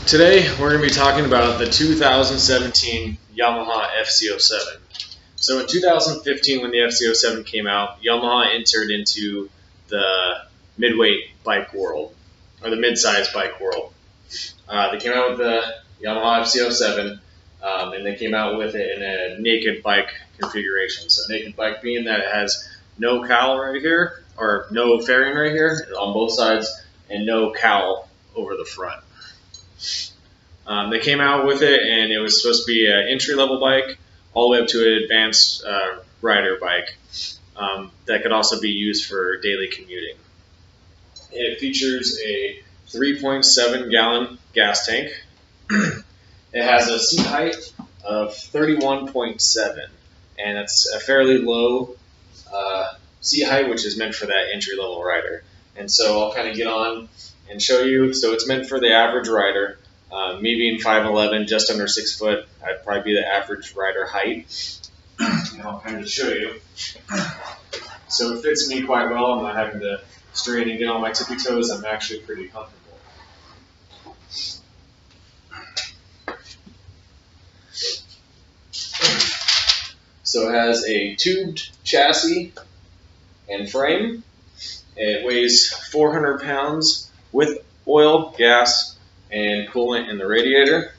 Today we're going to be talking about the 2017 Yamaha FZ07. So in 2015 when the FZ07 came out, Yamaha entered into the midweight bike world, or the mid-size bike world. They came out with the Yamaha FZ07 and they came out with it in a naked bike configuration. So naked bike being that it has no cowl right here, or no fairing right here on both sides, and no cowl over the front. They came out with it, and it was supposed to be an entry-level bike all the way up to an advanced rider bike that could also be used for daily commuting. It features a 3.7 gallon gas tank. It has a seat height of 31.7, and it's a fairly low seat height, which is meant for that entry-level rider. And so I'll kind of get on and show you. So it's meant for the average rider. Me being 5'11", just under 6 foot, I'd probably be the average rider height. And I'll kind of show you. So it fits me quite well. I'm not having to strain and get on my tippy toes. I'm actually pretty comfortable. So it has a tubed chassis and frame. It weighs 400 pounds with oil, gas, and coolant in the radiator.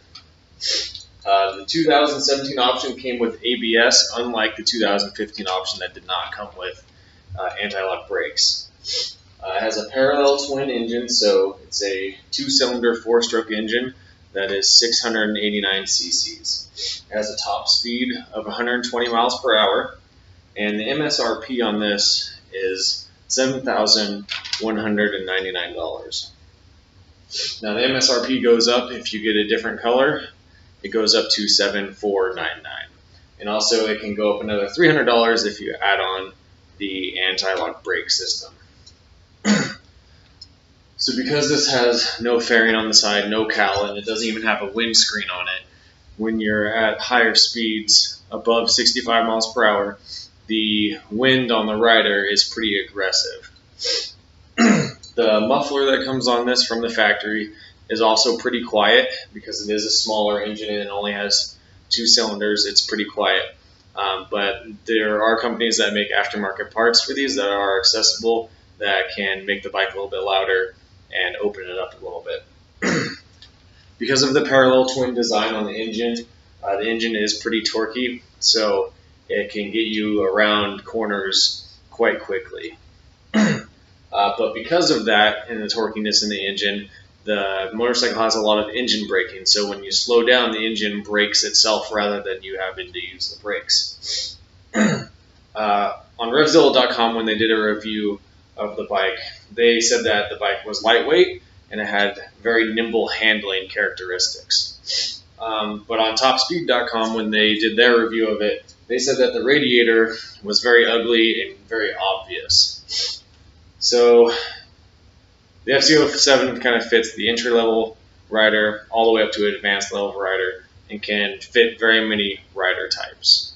The 2017 option came with ABS, unlike the 2015 option that did not come with anti-lock brakes. It has a parallel twin engine, so it's a 2-cylinder 4-stroke engine that is 689 cc's. It has a top speed of 120 miles per hour, and the MSRP on this is $7,199. Now the MSRP goes up if you get a different color. It goes up to $7,499, and also it can go up another $300 if you add on the anti-lock brake system. So because this has no fairing on the side, no cowl, and it doesn't even have a windscreen on it, when you're at higher speeds above 65 miles per hour, the wind on the rider is pretty aggressive. The muffler that comes on this from the factory is also pretty quiet because it is a smaller engine and it only has 2 cylinders. It's pretty quiet. But there are companies that make aftermarket parts for these that are accessible that can make the bike a little bit louder and open it up a little bit. Because of the parallel twin design on the engine is pretty torquey, so it can get you around corners quite quickly. But because of that and the torquiness in the engine, the motorcycle has a lot of engine braking. So when you slow down, the engine brakes itself rather than you having to use the brakes. On RevZilla.com, when they did a review of the bike, they said that the bike was lightweight and it had very nimble handling characteristics. But on TopSpeed.com, when they did their review of it, they said that the radiator was very ugly and very obvious. So the FZ07 kind of fits the entry-level rider all the way up to an advanced level rider and can fit very many rider types.